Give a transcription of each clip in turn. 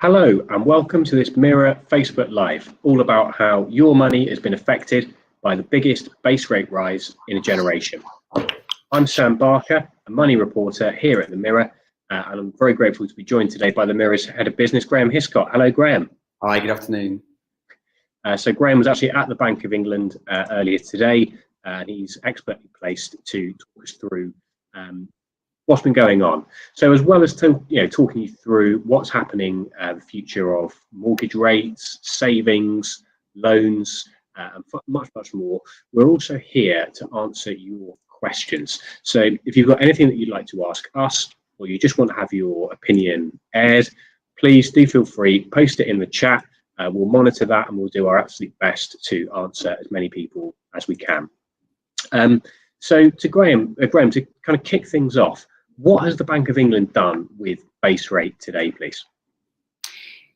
Hello and welcome to this Mirror Facebook Live, all about how your money has been affected by the biggest base rate rise in a generation. I'm Sam Barker, a money reporter here at the Mirror, and I'm very grateful to be joined today by the Mirror's head of business, Graham Hiscott. Hello, Graham. Hi, good afternoon. So Graham was actually at the Bank of England earlier today, and he's expertly placed to talk us through what's been going on. So as well as talking you through what's happening, the future of mortgage rates, savings, loans, and much more, we're also here to answer your questions. So if you've got anything that you'd like to ask us, or you just want to have your opinion aired, please do feel free, post it in the chat. We'll monitor that and we'll do our absolute best to answer as many people as we can. So to Graham, to kind of kick things off, what has the Bank of England done with base rate today, please?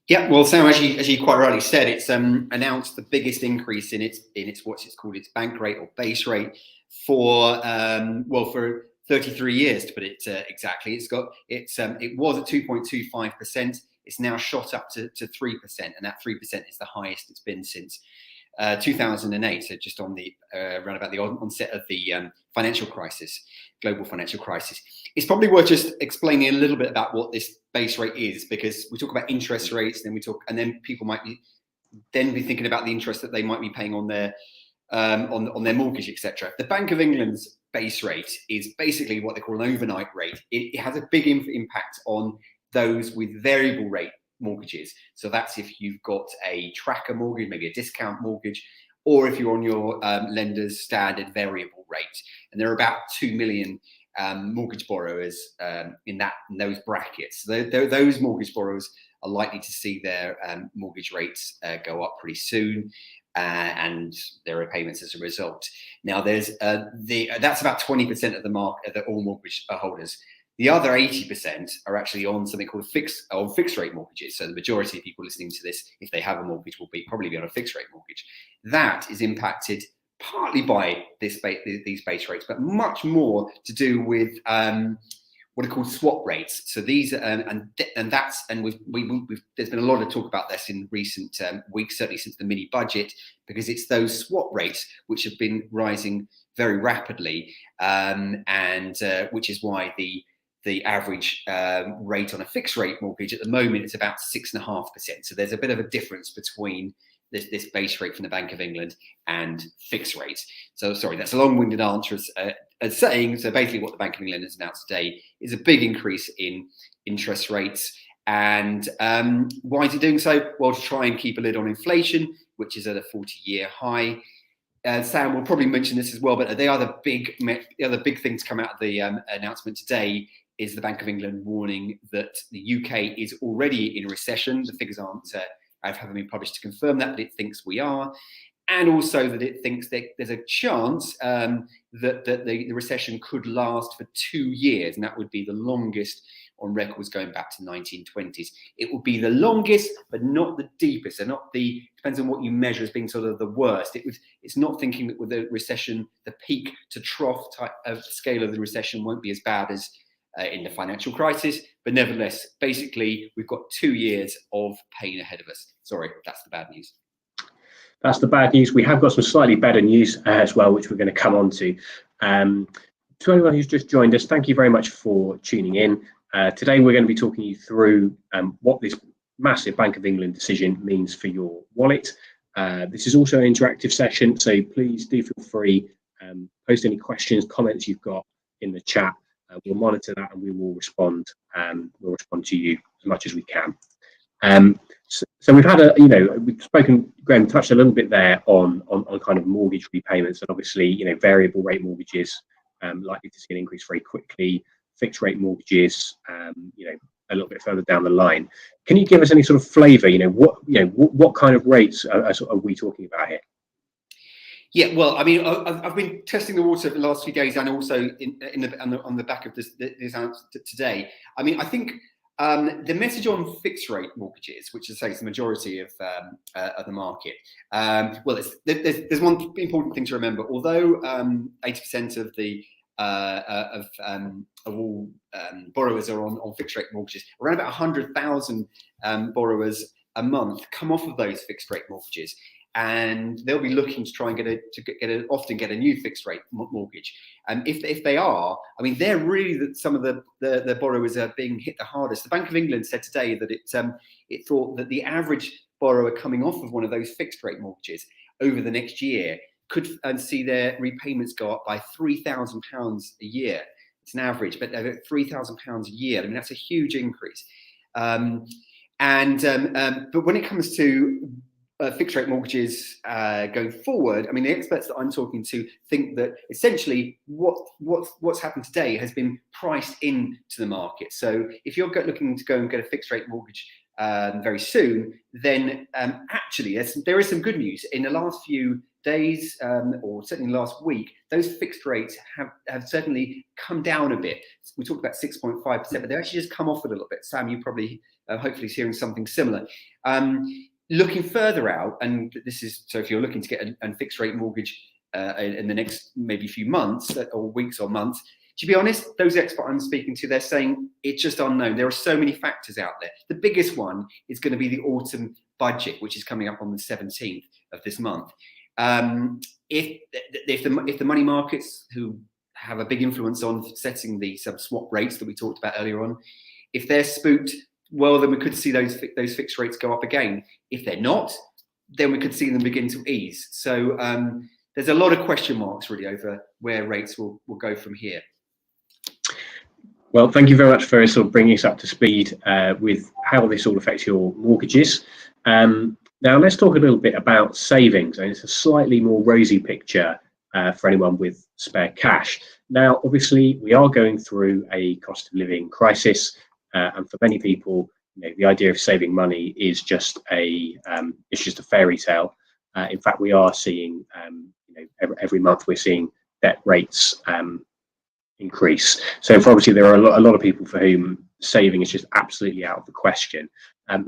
Yeah, well, Sam, as you quite rightly said, it's announced the biggest increase in its its bank rate or base rate for 33 years, to put it exactly. It was at 2.25%. It's now shot up to 3%, and that 3% is the highest it's been since 2008, so just on the around about the onset of the global financial crisis. It's probably worth just explaining a little bit about what this base rate is, because we talk about interest rates, and then people might be thinking about the interest that they might be paying on their mortgage, etc. The Bank of England's base rate is basically what they call an overnight rate. It has a big impact on those with variable rate mortgages. So that's if you've got a tracker mortgage, maybe a discount mortgage, or if you're on your lender's standard variable rate. And there are about 2 million mortgage borrowers in those brackets. Those mortgage borrowers are likely to see their mortgage rates go up pretty soon, and their repayments as a result. Now, that's about 20% of the market, of all mortgage holders. The other 80% are actually on something called fixed rate mortgages. So the majority of people listening to this, if they have a mortgage, will probably be on a fixed rate mortgage. That is impacted partly by these base rates, but much more to do with what are called swap rates. So these there's been a lot of talk about this in recent weeks, certainly since the mini budget, because it's those swap rates which have been rising very rapidly, and which is why the average rate on a fixed rate mortgage at the moment is about 6.5%. So there's a bit of a difference between this base rate from the Bank of England and fixed rates. So sorry, that's a long-winded answer as saying. So basically what the Bank of England has announced today is a big increase in interest rates. And why is it doing so? Well, to try and keep a lid on inflation, which is at a 40-year high. Sam will probably mention this as well, but the other big thing to come out of the announcement today is the Bank of England warning that the UK is already in a recession. The figures haven't been published to confirm that, but it thinks we are. And also that it thinks that there's a chance that the recession could last for 2 years, and that would be the longest on records going back to 1920s. It will be the longest, but not the deepest. And depends on what you measure as being sort of the worst. It's not thinking that with the recession, the peak to trough type of scale of the recession won't be as bad as in the financial crisis, but nevertheless, basically, we've got 2 years of pain ahead of us. Sorry, that's the bad news. That's the bad news. We have got some slightly better news as well, which we're going to come on to. To anyone who's just joined us, thank you very much for tuning in. Today, we're going to be talking you through what this massive Bank of England decision means for your wallet. This is also an interactive session, so please do feel free, post any questions, comments you've got in the chat. We'll monitor that and we will respond. We'll respond to you as much as we can. So we've had we've spoken. Graham touched a little bit there on kind of mortgage repayments, and obviously variable rate mortgages likely to see an increase very quickly. Fixed rate mortgages, a little bit further down the line. Can you give us any sort of flavour? What kind of rates are we talking about here? Yeah, well, I mean, I've been testing the water for the last few days, and also on the back of this announcement today. I mean, I think the message on fixed rate mortgages, which is the majority of the market. There's one important thing to remember. Although 80% of the of all borrowers are on fixed rate mortgages. Around about 100,000 borrowers a month come off of those fixed rate mortgages, and they'll be looking to try and often get a new fixed rate mortgage. And if they are, I mean, they're really some of the borrowers are being hit the hardest. The Bank of England said today that it thought that the average borrower coming off of one of those fixed rate mortgages over the next year could see their repayments go up by £3,000 a year. It's an average, but £3,000 a year. I mean, that's a huge increase. But when it comes to fixed rate mortgages going forward, I mean, the experts that I'm talking to think that essentially what's happened today has been priced into the market. So if you're looking to go and get a fixed rate mortgage very soon, then actually there is some good news. In the last few days, or certainly last week, those fixed rates have certainly come down a bit. We talked about 6.5%, but they've actually just come off a little bit. Sam, you probably hopefully is hearing something similar. Looking further out, and this is so if you're looking to get a fixed rate mortgage in the next maybe few months or weeks or months, to be honest, those experts I'm speaking to, they're saying it's just unknown. There are so many factors out there. The biggest one is going to be the autumn budget, which is coming up on the 17th of this month. If the money markets, who have a big influence on setting the swap rates that we talked about earlier on, if they're spooked, well, then we could see those fixed rates go up again. If they're not, then we could see them begin to ease. So there's a lot of question marks really over where rates will go from here. Well, thank you very much for sort of bringing us up to speed with how this all affects your mortgages. Now, let's talk a little bit about savings, and it's a slightly more rosy picture for anyone with spare cash. Now, obviously, we are going through a cost of living crisis, and for many people, the idea of saving money is just a fairy tale. In fact, we are seeing, every month we're seeing debt rates increase. So obviously there are a lot of people for whom saving is just absolutely out of the question.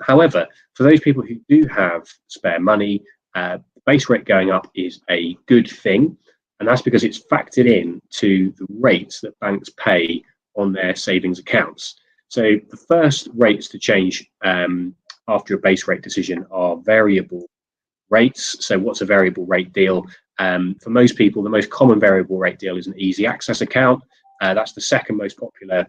However, for those people who do have spare money, the base rate going up is a good thing, and that's because it's factored in to the rates that banks pay on their savings accounts. So the first rates to change after a base rate decision are variable rates. So what's a variable rate deal? For most people, the most common variable rate deal is an easy access account. That's the second most popular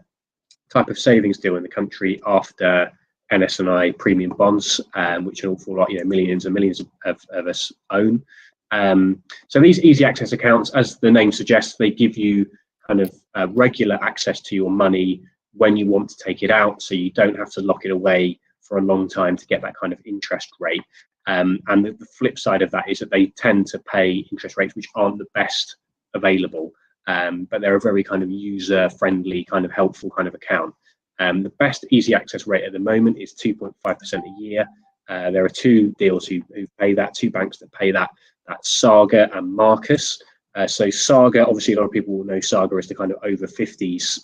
type of savings deal in the country after NS&I premium bonds, which an awful lot, millions and millions of us own. So these easy access accounts, as the name suggests, they give you kind of regular access to your money when you want to take it out, so you don't have to lock it away for a long time to get that kind of interest rate. And the flip side of that is that they tend to pay interest rates which aren't the best available, but they're a very kind of user-friendly, kind of helpful kind of account. The best easy access rate at the moment is 2.5% a year. There are two deals who pay that, two banks that pay that. That's Saga and Marcus. So Saga, obviously a lot of people will know Saga is the kind of over 50s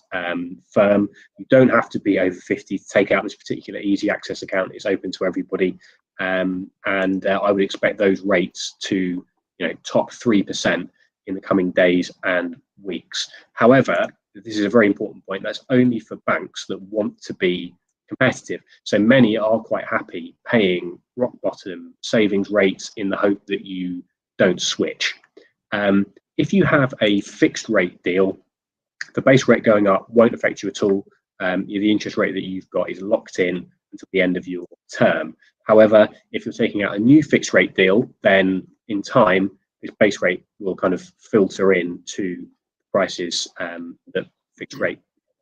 firm. You don't have to be over 50 to take out this particular easy access account. It's open to everybody. And I would expect those rates to top 3% in the coming days and weeks. However, this is a very important point. That's only for banks that want to be competitive. So many are quite happy paying rock bottom savings rates in the hope that you don't switch. If you have a fixed rate deal, the base rate going up won't affect you at all. The interest rate that you've got is locked in until the end of your term. However, if you're taking out a new fixed rate deal, then in time, this base rate will kind of filter in to prices that fixed rate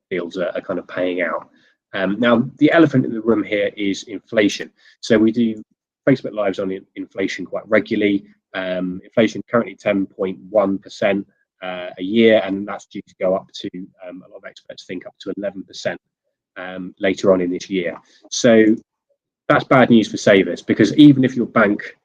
deals are kind of paying out. Now, the elephant in the room here is inflation. So we do Facebook Lives on inflation quite regularly. Inflation currently 10.1% a year, and that's due to go up to, a lot of experts think, up to 11% later on in this year. So that's bad news for savers, because even if your bank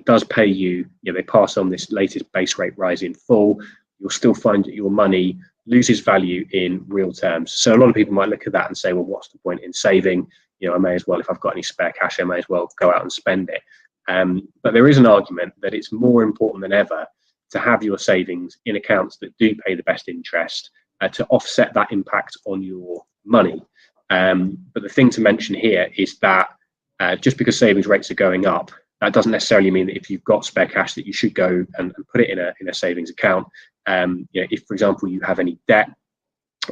does pay you, they pass on this latest base rate rise in full, you'll still find that your money loses value in real terms. So a lot of people might look at that and say, well, what's the point in saving? I may as well, if I've got any spare cash, I may as well go out and spend it. But there is an argument that it's more important than ever to have your savings in accounts that do pay the best interest, to offset that impact on your money. But the thing to mention here is that just because savings rates are going up, that doesn't necessarily mean that if you've got spare cash that you should go and put it in a savings account. If, for example, you have any debt,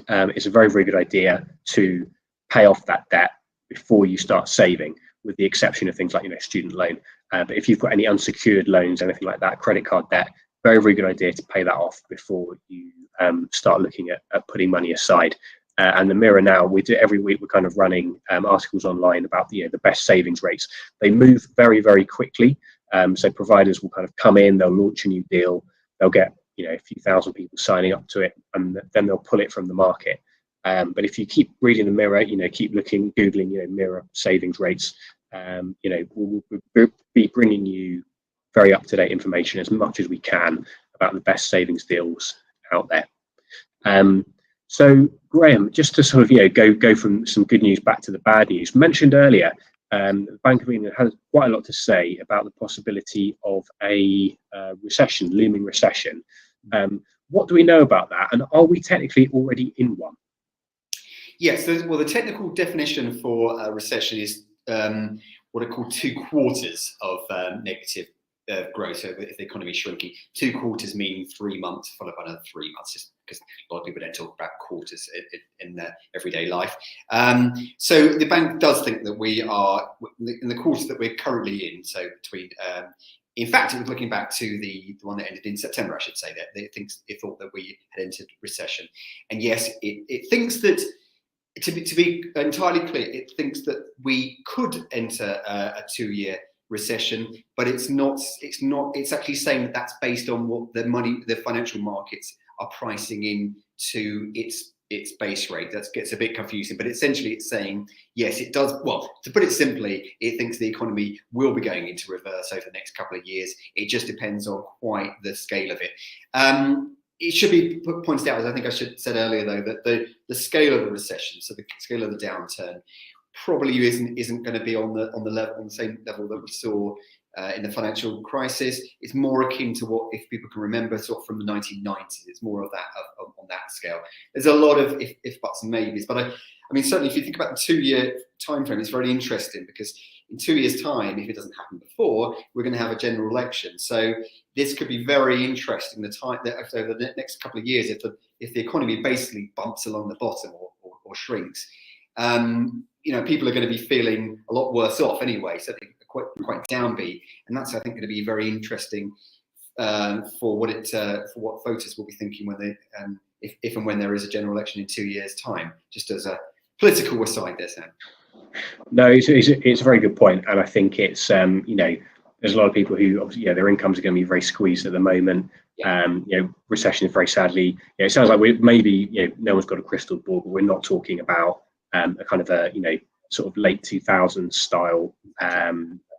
it's a very, very good idea to pay off that debt before you start saving, with the exception of things like student loan. But if you've got any unsecured loans, anything like that, credit card debt, very, very good idea to pay that off before you start looking at putting money aside. And the Mirror now, we do every week, we're kind of running articles online about the best savings rates. They move very, very quickly. So providers will kind of come in, they'll launch a new deal, they'll get a few thousand people signing up to it, and then they'll pull it from the market. But if you keep reading the Mirror, keep looking, Googling, Mirror savings rates, we'll be bringing you very up-to-date information as much as we can about the best savings deals out there. So Graham, just to sort of go from some good news back to the bad news. Mentioned earlier, the Bank of England has quite a lot to say about the possibility of a recession, looming recession. What do we know about that, and are we technically already in one? Yes, well, the technical definition for a recession is what are called 2 quarters of negative growth. So if the economy is shrinking, 2 quarters meaning 3 months followed by another 3 months, just because a lot of people don't talk about quarters in their everyday life. So the bank does think that we are in the quarter that we're currently in. So between, in fact, it was looking back to the one that ended in September, I should say, that it thought that we had entered recession. And yes, it thinks that, to be entirely clear, it thinks that we could enter a 2-year recession, but it's actually saying that that's based on what the financial markets are pricing in to its base rate. That gets a bit confusing, but essentially it's saying, yes, it does. Well, to put it simply, it thinks the economy will be going into reverse over the next couple of years. It just depends on quite the scale of it. It should be pointed out, as I think I said earlier, though, that the scale of the recession, so the scale of the downturn, probably isn't going to be on the same level that we saw in the financial crisis. It's more akin to what, if people can remember, sort of from the 1990s. It's more of that on that scale. There's a lot of if buts and maybes, but I mean, certainly if you think about the 2-year time frame, it's very interesting, because in 2 years' time, if it doesn't happen before, we're going to have a general election. So this could be very interesting. The time that over the next couple of years, if the economy basically bumps along the bottom or shrinks, people are going to be feeling a lot worse off anyway. So they're quite downbeat, and that's, I think, going to be very interesting for what voters will be thinking when they if and when there is a general election in 2 years' time. Just as a political aside there, Sam. No, it's a very good point, and I think it's there's a lot of people who obviously their incomes are going to be very squeezed at the moment. Recession is very sadly. It sounds like maybe no one's got a crystal ball, but we're not talking about a kind of a sort of late 2000s style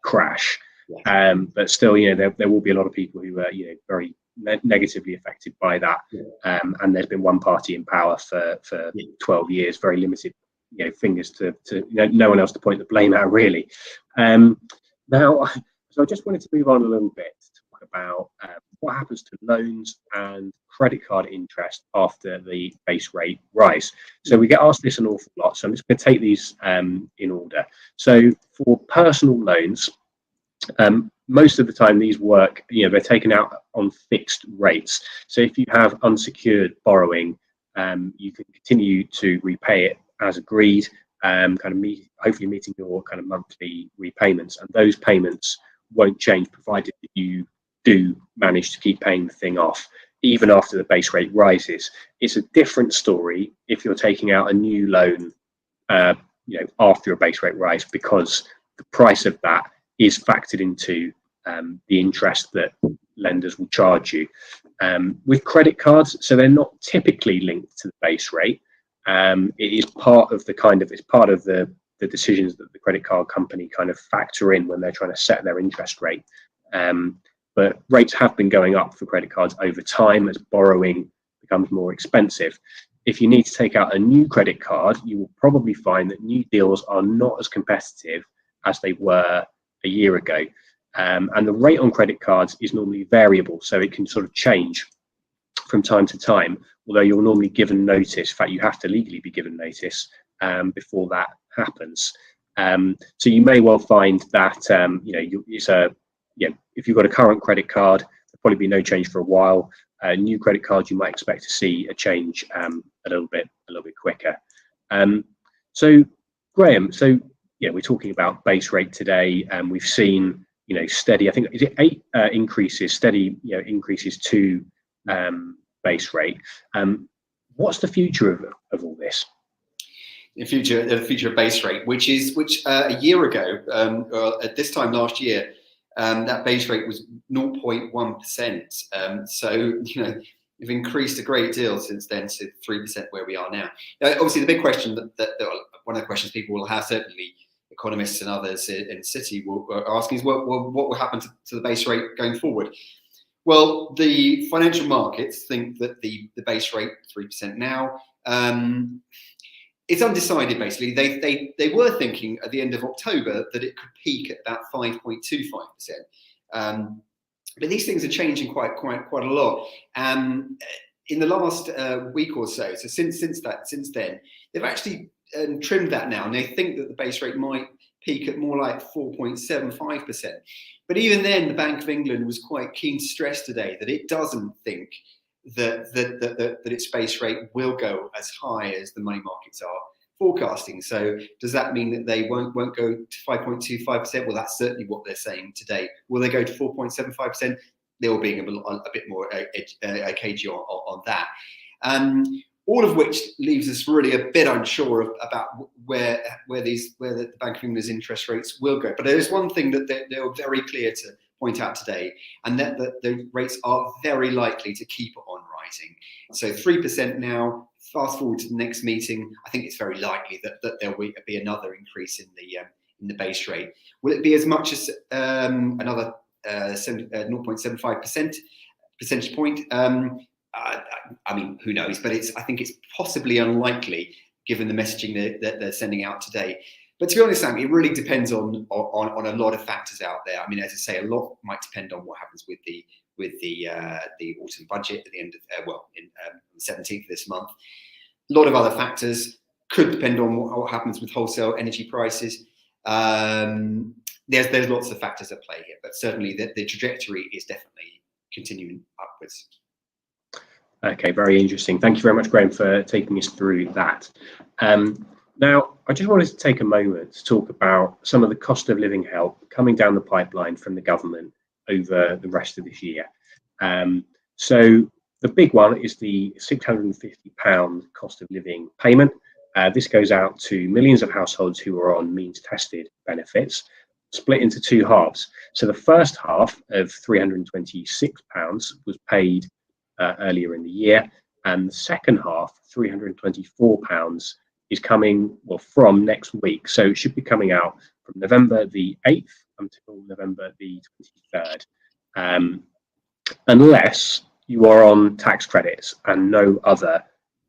crash. But still, there will be a lot of people who are very negatively affected by that. And there's been one party in power for 12 years, very limited fingers to no one else to point the blame at, really. Now, so I just wanted to move on a little bit to talk about what happens to loans and credit card interest after the base rate rise. So we get asked this an awful lot, so I'm just going to take these in order. So for personal loans, most of the time these work, they're taken out on fixed rates. So if you have unsecured borrowing, you can continue to repay it as agreed, hopefully meeting your kind of monthly repayments, and those payments won't change provided that you do manage to keep paying the thing off even after the base rate rises. It's a different story if you're taking out a new loan after a base rate rise, because the price of that is factored into the interest that lenders will charge you. With credit cards, so they're not typically linked to the base rate. It is part of the decisions that the credit card company kind of factor in when they're trying to set their interest rate. But rates have been going up for credit cards over time as borrowing becomes more expensive. If you need to take out a new credit card, you will probably find that new deals are not as competitive as they were a year ago. And the rate on credit cards is normally variable, so it can sort of change from time to time. although you're normally given notice. In fact, you have to legally be given notice before that happens. So you may well find that if you've got a current credit card, there'll probably be no change for a while. New credit cards, you might expect to see a change a little bit quicker. So Graham, we're talking about base rate today, and we've seen steady. I think is it 8 increases, steady increases to base rate. What's the future of all this? The future of base rate, which a year ago, at this time last year, that base rate was 0.1%. So we've increased a great deal since then to 3% where we are now. Obviously, the big question that one of the questions people will have, certainly economists and others in Citi are asking, is what will happen to the base rate going forward? Well, the financial markets think that the base rate, 3% now, it's undecided. Basically, they were thinking at the end of October that it could peak at about 5.25%. But these things are changing quite a lot. In the last week or so, since then, they've actually trimmed that now, and they think that the base rate might peak at more like 4.75%. But even then, the Bank of England was quite keen to stress today that it doesn't think that its base rate will go as high as the money markets are forecasting. So does that mean that they won't go to 5.25%? Well, that's certainly what they're saying today. Will they go to 4.75%? They were being a bit more cagey on that. All of which leaves us really a bit unsure about where the Bank of England's interest rates will go. But there is one thing that they were very clear to point out today, and that the rates are very likely to keep on rising. So 3% now. Fast forward to the next meeting, I think it's very likely that there will be another increase in the base rate. Will it be as much as another 0.75% percentage point? I mean, who knows? But I think it's possibly unlikely given the messaging that they're sending out today. But to be honest, Sam, it really depends on a lot of factors out there. I mean, as I say, a lot might depend on what happens with the autumn budget at the end of in the 17th of this month. A lot of other factors could depend on what happens with wholesale energy prices. There's lots of factors at play here, but certainly the trajectory is definitely continuing upwards. Okay, very interesting. Thank you very much, Graham, for taking us through that. Now, I just wanted to take a moment to talk about some of the cost of living help coming down the pipeline from the government over the rest of this year. So the big one is the £650 cost of living payment. This goes out to millions of households who are on means tested benefits, split into two halves. So the first half of £326 was paid earlier in the year, and the second half, £324, is coming from next week. So it should be coming out from November the 8th until November the 23rd, unless you are on tax credits and no other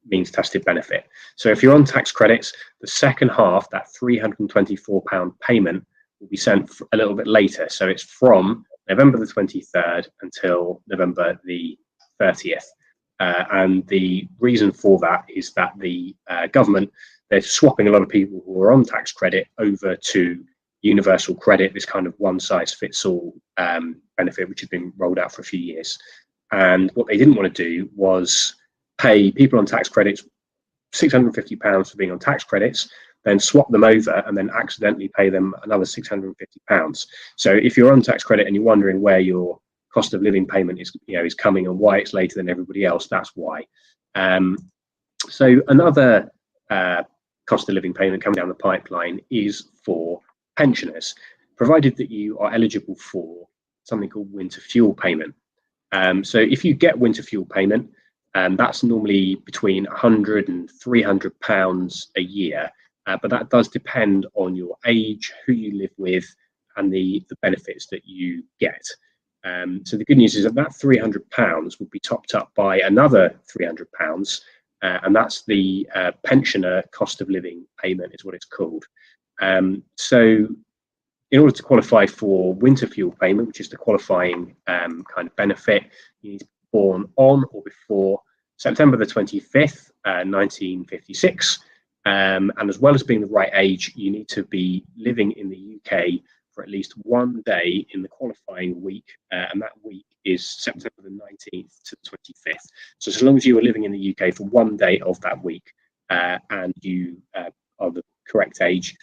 means tested benefit. So if you're on tax credits, the second half, that £324 payment, will be sent a little bit later. So it's from November the 23rd until November the 30th. And the reason for that is that the government, they're swapping a lot of people who are on tax credit over to universal credit, this kind of one size fits all benefit, which has been rolled out for a few years. And what they didn't want to do was pay people on tax credits £650 for being on tax credits, then swap them over and then accidentally pay them another £650. So if you're on tax credit and you're wondering where your cost of living payment is coming and why it's later than everybody else, that's why. So another cost of living payment coming down the pipeline is for pensioners, provided that you are eligible for something called winter fuel payment. So if you get winter fuel payment, that's normally between £100 and £300 a year, but that does depend on your age, who you live with, and the benefits that you get. So the good news is that £300 will be topped up by another £300, and that's the pensioner cost of living payment is what it's called. So in order to qualify for winter fuel payment, which is the qualifying kind of benefit, you need to be born on or before September the 25th, 1956. And as well as being the right age, you need to be living in the UK for at least one day in the qualifying week, and that week is September the 19th to the 25th. So as long as you are living in the UK for one day of that week, and you are the correct age,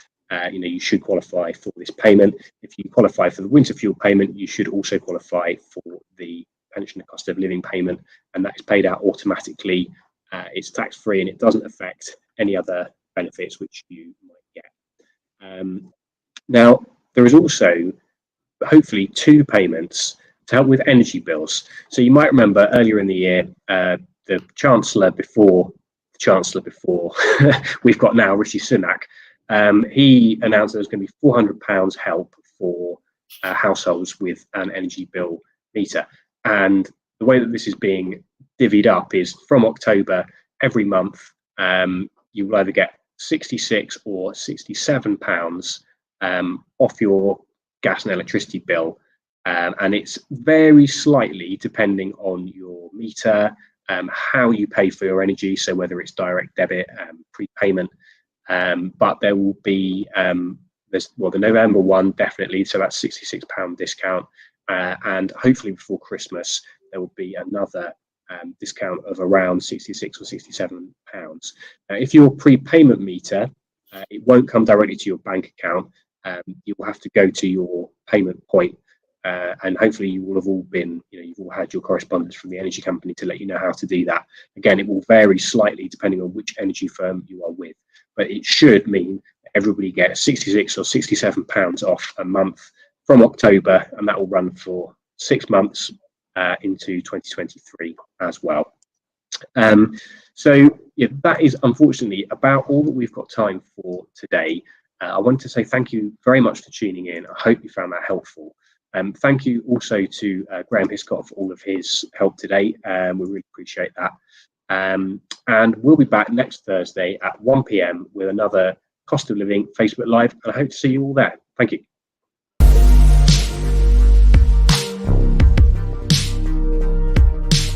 you should qualify for this payment. If you qualify for the winter fuel payment, you should also qualify for the pension and cost of living payment, and that is paid out automatically. It's tax-free and it doesn't affect any other benefits which you might get. Now, there is also hopefully 2 payments to help with energy bills. So you might remember earlier in the year, the Chancellor before we've got now, Rishi Sunak, he announced there was going to be £400 help for households with an energy bill meter. And the way that this is being divvied up is from October, every month, you will either get £66 or £67 off your gas and electricity bill. And it's very slightly depending on your meter, how you pay for your energy, so whether it's direct debit, prepayment. But there will be the November one definitely, so that's £66 discount, and hopefully before Christmas there will be another discount of around £66 or £67. If your prepayment meter, it won't come directly to your bank account. You will have to go to your payment point, and hopefully you will have all been, you've all had your correspondence from the energy company to let you know how to do that. Again, it will vary slightly depending on which energy firm you are with, but it should mean that everybody gets £66 or £67 off a month from October, and that will run for 6 months into 2023 as well. So yeah, that is unfortunately about all that we've got time for today. I want to say thank you very much for tuning in. I hope you found that helpful. Thank you also to Graham Hiscott for all of his help today. We really appreciate that. And we'll be back next Thursday at 1 p.m. with another Cost of Living Facebook Live, and I hope to see you all there. Thank you.